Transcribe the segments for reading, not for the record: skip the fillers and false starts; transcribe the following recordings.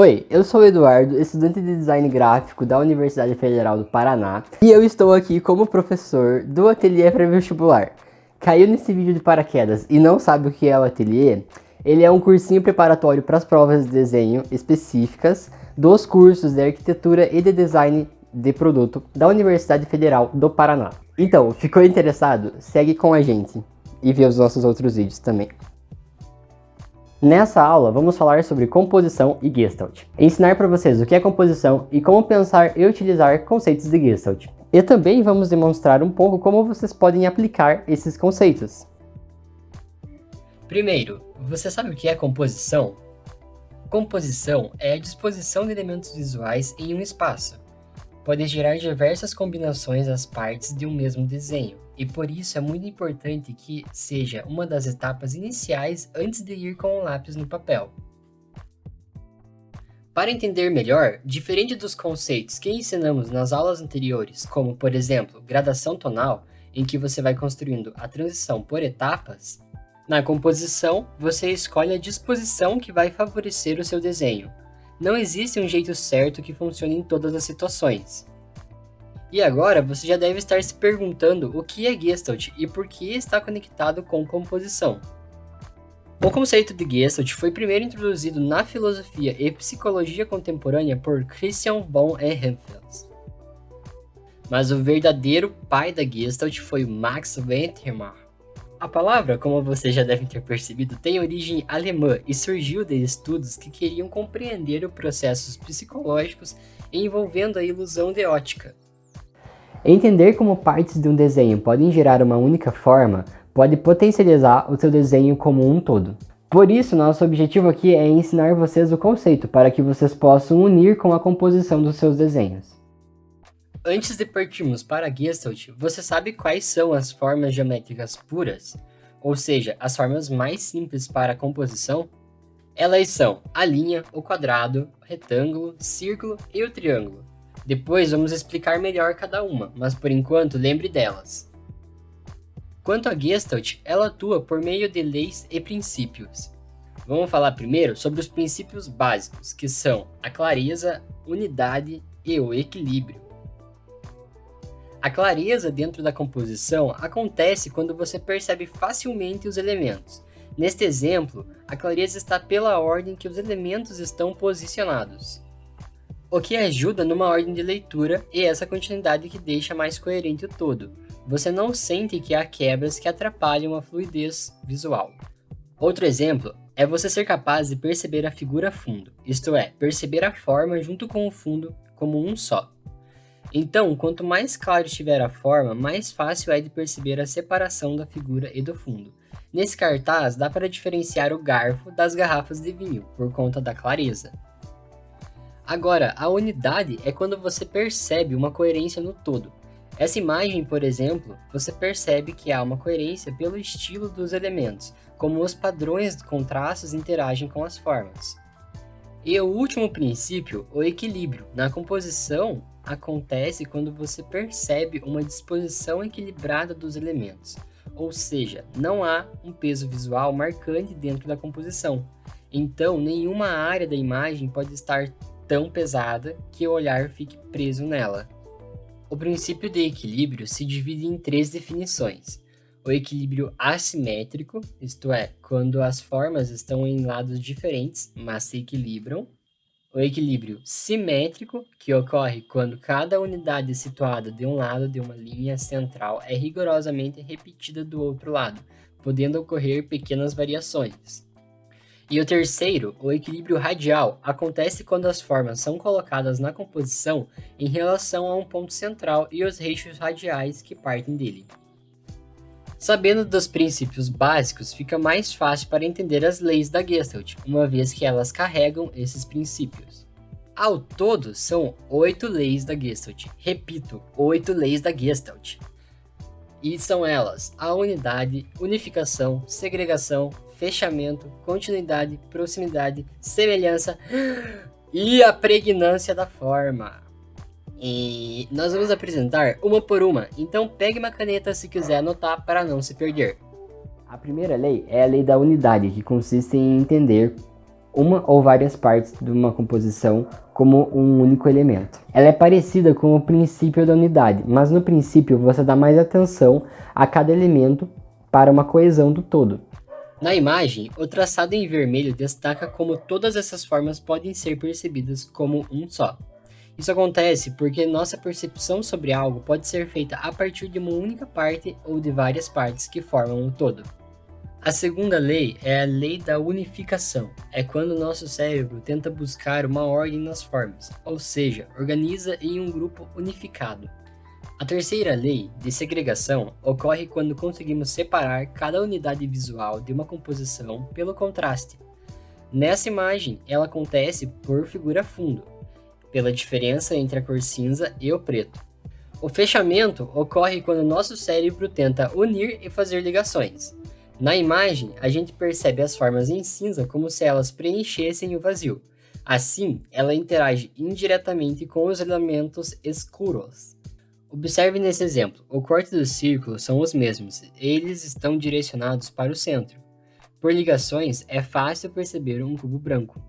Oi, eu sou o Eduardo, estudante de design gráfico da Universidade Federal do Paraná, e eu estou aqui como professor do ateliê pré-vestibular. Caiu nesse vídeo de paraquedas e não sabe o que é o ateliê? Ele é um cursinho preparatório para as provas de desenho específicas dos cursos de arquitetura e de design de produto da Universidade Federal do Paraná. Então, ficou interessado? Segue com a gente e vê os nossos outros vídeos também. Nessa aula, vamos falar sobre composição e Gestalt. Ensinar para vocês o que é composição e como pensar e utilizar conceitos de Gestalt. E também vamos demonstrar um pouco como vocês podem aplicar esses conceitos. Primeiro, você sabe o que é composição? Composição é a disposição de elementos visuais em um espaço. Pode gerar diversas combinações das partes de um mesmo desenho, e por isso é muito importante que seja uma das etapas iniciais antes de ir com o lápis no papel. Para entender melhor, diferente dos conceitos que ensinamos nas aulas anteriores, como por exemplo, gradação tonal, em que você vai construindo a transição por etapas, na composição você escolhe a disposição que vai favorecer o seu desenho. Não existe um jeito certo que funcione em todas as situações. E agora você já deve estar se perguntando o que é Gestalt e por que está conectado com composição. O conceito de Gestalt foi primeiro introduzido na filosofia e psicologia contemporânea por Christian von Ehrenfels. Mas o verdadeiro pai da Gestalt foi Max Wettmeier. A palavra, como vocês já devem ter percebido, tem origem alemã e surgiu de estudos que queriam compreender os processos psicológicos envolvendo a ilusão de ótica. Entender como partes de um desenho podem gerar uma única forma pode potencializar o seu desenho como um todo. Por isso, nosso objetivo aqui é ensinar vocês o conceito para que vocês possam unir com a composição dos seus desenhos. Antes de partirmos para a Gestalt, você sabe quais são as formas geométricas puras? Ou seja, as formas mais simples para a composição? Elas são a linha, o quadrado, o retângulo, círculo e o triângulo. Depois vamos explicar melhor cada uma, mas por enquanto lembre delas. Quanto à Gestalt, ela atua por meio de leis e princípios. Vamos falar primeiro sobre os princípios básicos, que são a clareza, unidade e o equilíbrio. A clareza dentro da composição acontece quando você percebe facilmente os elementos. Neste exemplo, a clareza está pela ordem que os elementos estão posicionados, o que ajuda numa ordem de leitura e essa continuidade que deixa mais coerente o todo. Você não sente que há quebras que atrapalham a fluidez visual. Outro exemplo é você ser capaz de perceber a figura fundo, isto é, perceber a forma junto com o fundo como um só. Então, quanto mais claro estiver a forma, mais fácil é de perceber a separação da figura e do fundo. Nesse cartaz, dá para diferenciar o garfo das garrafas de vinho, por conta da clareza. Agora, a unidade é quando você percebe uma coerência no todo. Essa imagem, por exemplo, você percebe que há uma coerência pelo estilo dos elementos, como os padrões de contrastes interagem com as formas. E o último princípio, o equilíbrio. Na composição, acontece quando você percebe uma disposição equilibrada dos elementos, ou seja, não há um peso visual marcante dentro da composição. Então, nenhuma área da imagem pode estar tão pesada que o olhar fique preso nela. O princípio de equilíbrio se divide em três definições. O equilíbrio assimétrico, isto é, quando as formas estão em lados diferentes, mas se equilibram. O equilíbrio simétrico, que ocorre quando cada unidade situada de um lado de uma linha central é rigorosamente repetida do outro lado, podendo ocorrer pequenas variações. E o terceiro, o equilíbrio radial, acontece quando as formas são colocadas na composição em relação a um ponto central e os eixos radiais que partem dele. Sabendo dos princípios básicos, fica mais fácil para entender as leis da Gestalt, uma vez que elas carregam esses princípios. Ao todo, são 8 leis da Gestalt. Repito, 8 leis da Gestalt. E são elas: a unidade, unificação, segregação, fechamento, continuidade, proximidade, semelhança e a pregnância da forma. E nós vamos apresentar uma por uma, então pegue uma caneta se quiser anotar para não se perder. A primeira lei é a lei da unidade, que consiste em entender uma ou várias partes de uma composição como um único elemento. Ela é parecida com o princípio da unidade, mas no princípio você dá mais atenção a cada elemento para uma coesão do todo. Na imagem, o traçado em vermelho destaca como todas essas formas podem ser percebidas como um só. Isso acontece porque nossa percepção sobre algo pode ser feita a partir de uma única parte ou de várias partes que formam o todo. A segunda lei é a lei da unificação. É quando nosso cérebro tenta buscar uma ordem nas formas, ou seja, organiza em um grupo unificado. A terceira lei, de segregação, ocorre quando conseguimos separar cada unidade visual de uma composição pelo contraste. Nessa imagem, ela acontece por figura fundo, pela diferença entre a cor cinza e o preto. O fechamento ocorre quando nosso cérebro tenta unir e fazer ligações. Na imagem, a gente percebe as formas em cinza como se elas preenchessem o vazio. Assim, ela interage indiretamente com os elementos escuros. Observe nesse exemplo, o corte dos círculos são os mesmos, eles estão direcionados para o centro. Por ligações, é fácil perceber um cubo branco.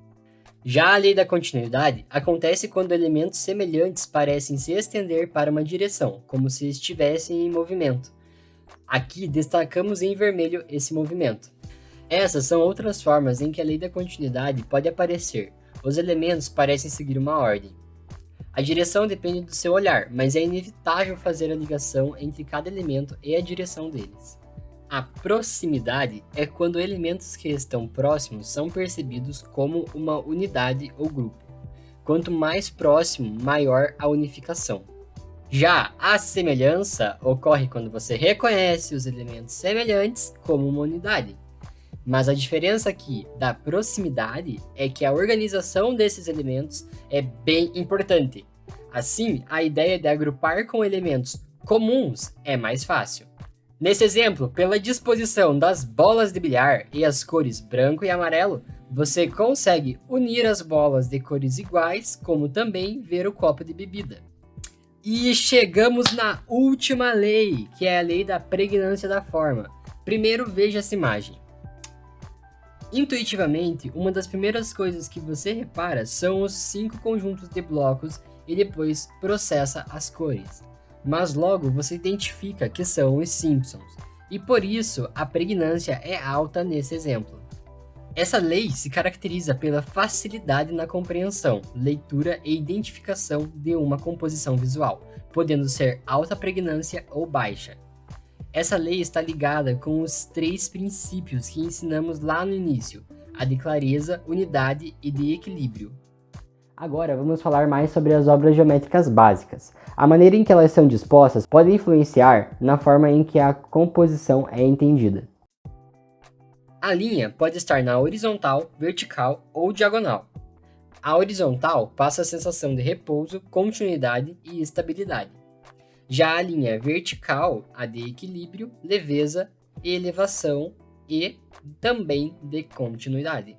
Já a lei da continuidade acontece quando elementos semelhantes parecem se estender para uma direção, como se estivessem em movimento. Aqui destacamos em vermelho esse movimento. Essas são outras formas em que a lei da continuidade pode aparecer. Os elementos parecem seguir uma ordem. A direção depende do seu olhar, mas é inevitável fazer a ligação entre cada elemento e a direção deles. A proximidade é quando elementos que estão próximos são percebidos como uma unidade ou grupo. Quanto mais próximo, maior a unificação. Já a semelhança ocorre quando você reconhece os elementos semelhantes como uma unidade. Mas a diferença aqui da proximidade é que a organização desses elementos é bem importante. Assim, a ideia de agrupar com elementos comuns é mais fácil. Nesse exemplo, pela disposição das bolas de bilhar e as cores branco e amarelo, você consegue unir as bolas de cores iguais, como também ver o copo de bebida. E chegamos na última lei, que é a lei da pregnância da forma. Primeiro, veja essa imagem. Intuitivamente, uma das primeiras coisas que você repara são os 5 conjuntos de blocos e depois processa as cores. Mas logo você identifica que são os Simpsons, e por isso a pregnância é alta nesse exemplo. Essa lei se caracteriza pela facilidade na compreensão, leitura e identificação de uma composição visual, podendo ser alta pregnância ou baixa. Essa lei está ligada com os 3 princípios que ensinamos lá no início, a de clareza, unidade e de equilíbrio. Agora vamos falar mais sobre as obras geométricas básicas. A maneira em que elas são dispostas pode influenciar na forma em que a composição é entendida. A linha pode estar na horizontal, vertical ou diagonal. A horizontal passa a sensação de repouso, continuidade e estabilidade. Já a linha vertical, a de equilíbrio, leveza, elevação e também de continuidade.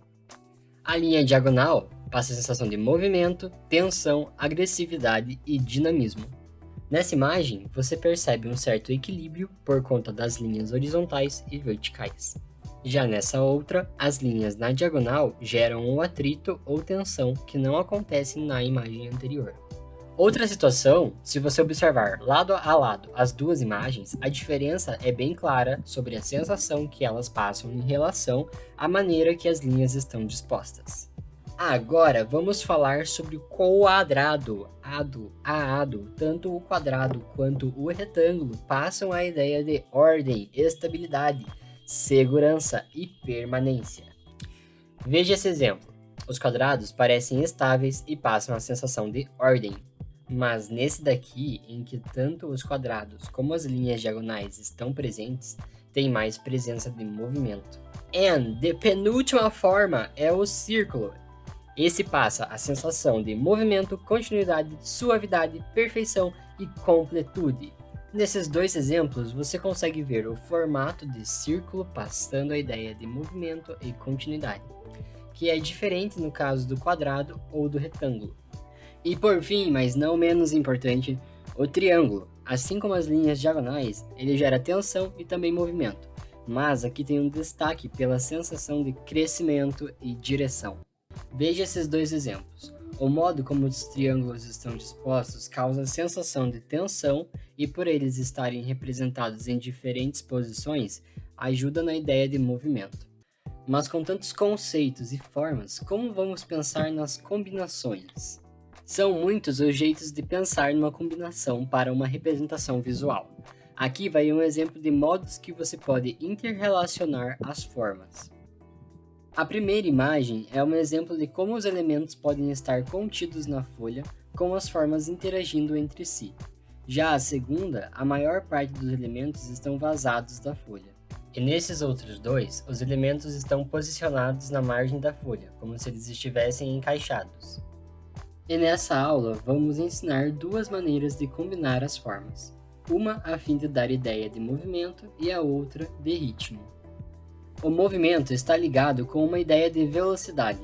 A linha diagonal passa a sensação de movimento, tensão, agressividade e dinamismo. Nessa imagem, você percebe um certo equilíbrio por conta das linhas horizontais e verticais. Já nessa outra, as linhas na diagonal geram um atrito ou tensão que não acontecem na imagem anterior. Outra situação, se você observar lado a lado as duas imagens, a diferença é bem clara sobre a sensação que elas passam em relação à maneira que as linhas estão dispostas. Agora vamos falar sobre o quadrado. Tanto o quadrado quanto o retângulo passam a ideia de ordem, estabilidade, segurança e permanência. Veja esse exemplo. Os quadrados parecem estáveis e passam a sensação de ordem. Mas nesse daqui, em que tanto os quadrados como as linhas diagonais estão presentes, tem mais presença de movimento. De penúltima forma é o círculo. Esse passa a sensação de movimento, continuidade, suavidade, perfeição e completude. Nesses 2 exemplos, você consegue ver o formato de círculo passando a ideia de movimento e continuidade, que é diferente no caso do quadrado ou do retângulo. E por fim, mas não menos importante, o triângulo. Assim como as linhas diagonais, ele gera tensão e também movimento, mas aqui tem um destaque pela sensação de crescimento e direção. Veja esses dois exemplos. O modo como os triângulos estão dispostos causa a sensação de tensão e, por eles estarem representados em diferentes posições, ajuda na ideia de movimento. Mas com tantos conceitos e formas, como vamos pensar nas combinações? São muitos os jeitos de pensar numa combinação para uma representação visual. Aqui vai um exemplo de modos que você pode interrelacionar as formas. A primeira imagem é um exemplo de como os elementos podem estar contidos na folha, com as formas interagindo entre si. Já a segunda, a maior parte dos elementos estão vazados da folha. E nesses outros dois, os elementos estão posicionados na margem da folha, como se eles estivessem encaixados. E nessa aula, vamos ensinar duas maneiras de combinar as formas. Uma a fim de dar ideia de movimento e a outra de ritmo. O movimento está ligado com uma ideia de velocidade,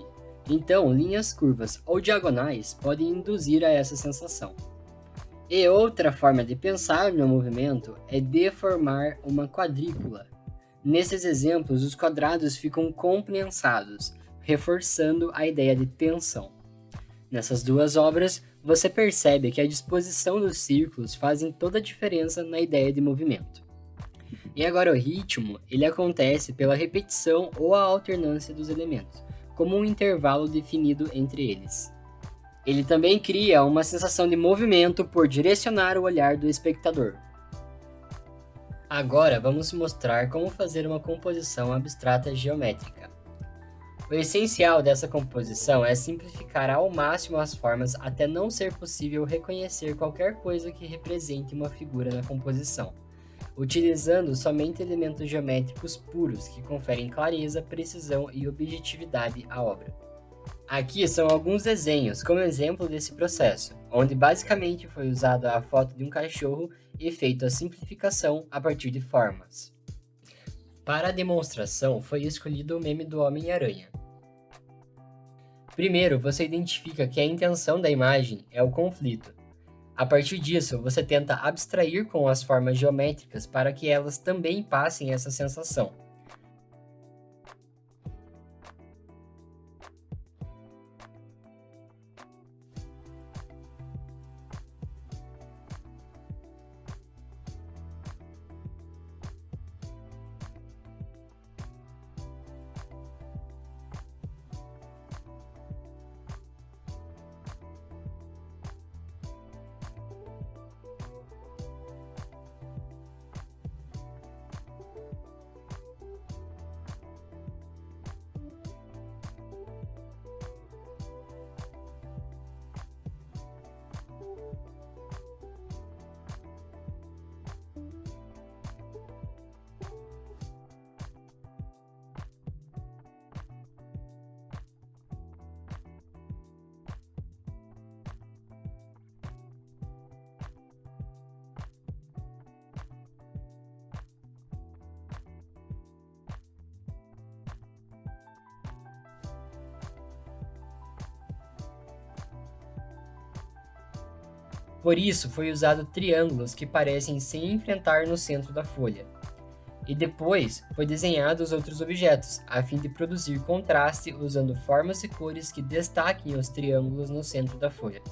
então linhas curvas ou diagonais podem induzir a essa sensação. E outra forma de pensar no movimento é deformar uma quadrícula. Nesses exemplos, os quadrados ficam compensados, reforçando a ideia de tensão. Nessas duas obras, você percebe que a disposição dos círculos fazem toda a diferença na ideia de movimento. E agora o ritmo, ele acontece pela repetição ou a alternância dos elementos, como um intervalo definido entre eles. Ele também cria uma sensação de movimento por direcionar o olhar do espectador. Agora vamos mostrar como fazer uma composição abstrata geométrica. O essencial dessa composição é simplificar ao máximo as formas até não ser possível reconhecer qualquer coisa que represente uma figura na composição, utilizando somente elementos geométricos puros que conferem clareza, precisão e objetividade à obra. Aqui são alguns desenhos como exemplo desse processo, onde basicamente foi usada a foto de um cachorro e feito a simplificação a partir de formas. Para a demonstração foi escolhido o meme do Homem-Aranha. Primeiro, você identifica que a intenção da imagem é o conflito. A partir disso, você tenta abstrair com as formas geométricas para que elas também passem essa sensação. Por isso, foi usado triângulos que parecem se enfrentar no centro da folha. E depois, foi desenhados outros objetos, a fim de produzir contraste usando formas e cores que destaquem os triângulos no centro da folha.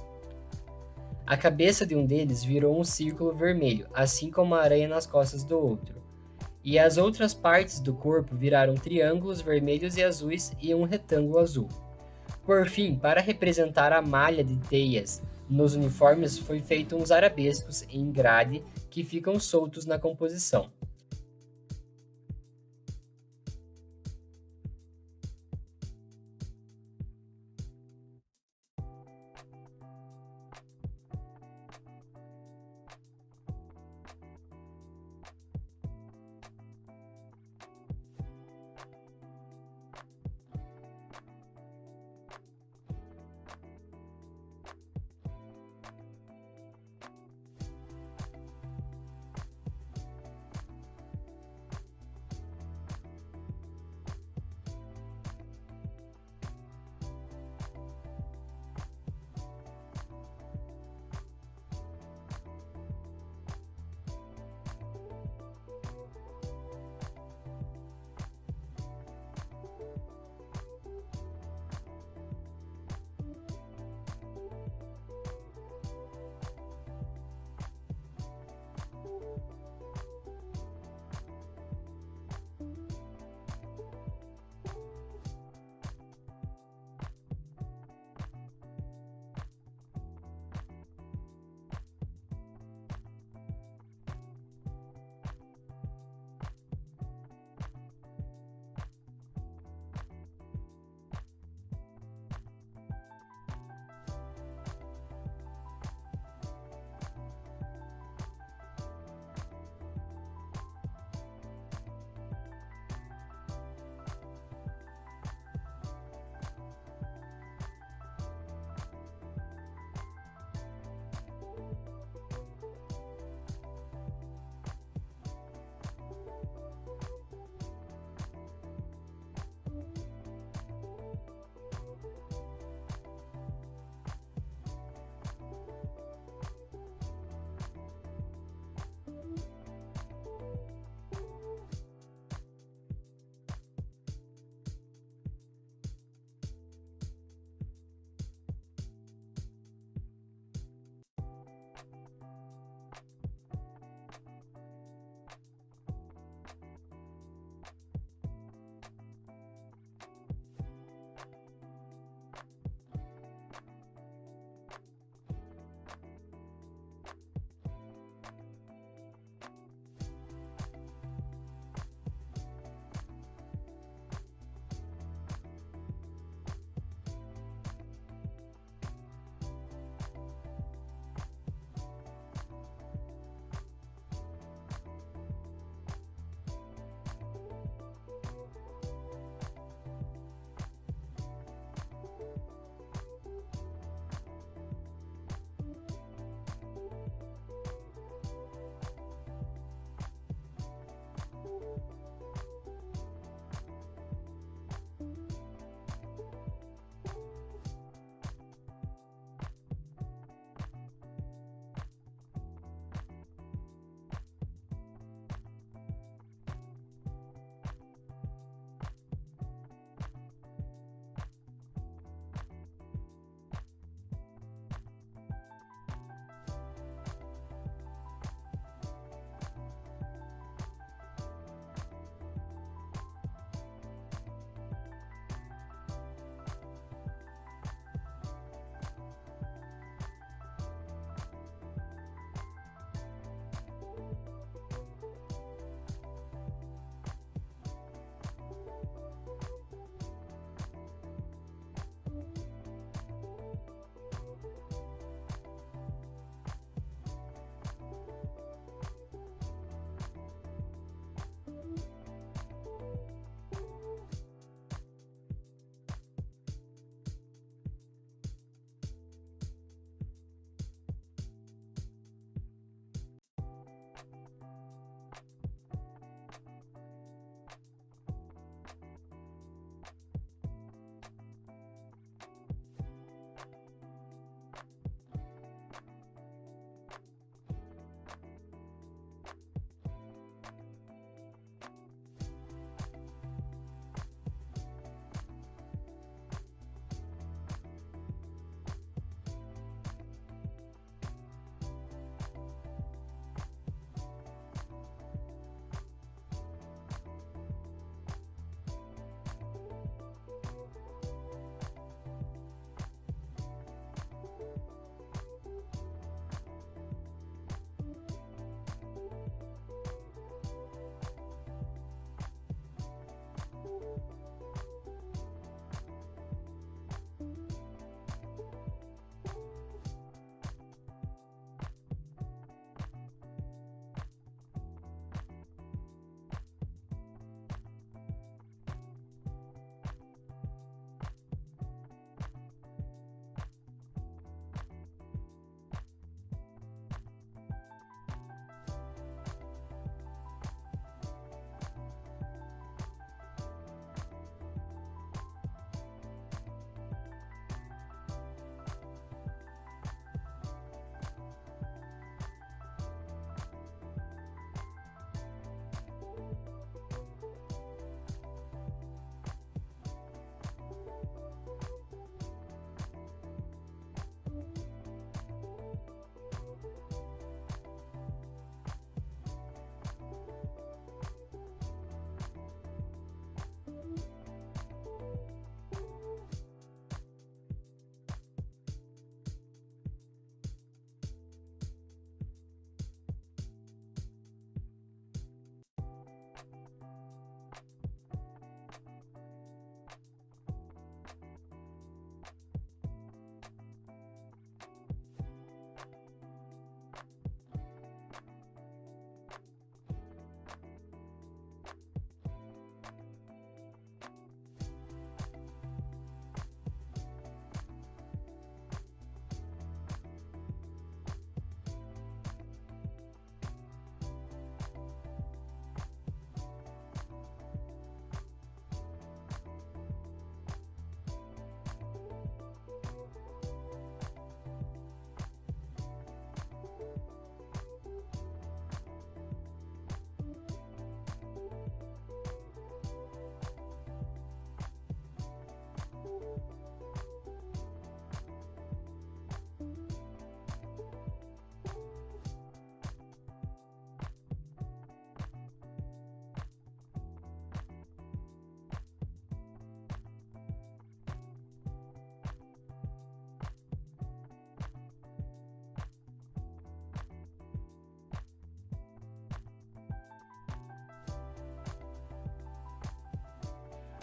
A cabeça de um deles virou um círculo vermelho, assim como a aranha nas costas do outro. E as outras partes do corpo viraram triângulos vermelhos e azuis e um retângulo azul. Por fim, para representar a malha de teias nos uniformes foi feito uns arabescos em grade que ficam soltos na composição.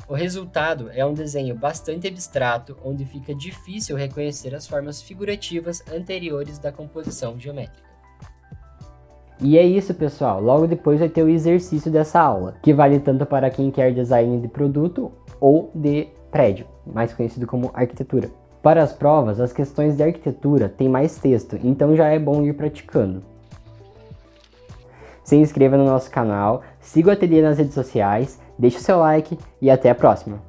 O resultado é um desenho bastante abstrato, onde fica difícil reconhecer as formas figurativas anteriores da composição geométrica. E é isso, pessoal. Logo depois vai ter o exercício dessa aula, que vale tanto para quem quer design de produto ou de prédio, mais conhecido como arquitetura. Para as provas, as questões de arquitetura têm mais texto, então já é bom ir praticando. Se inscreva no nosso canal, siga o Ateliê nas redes sociais, deixe o seu like e até a próxima!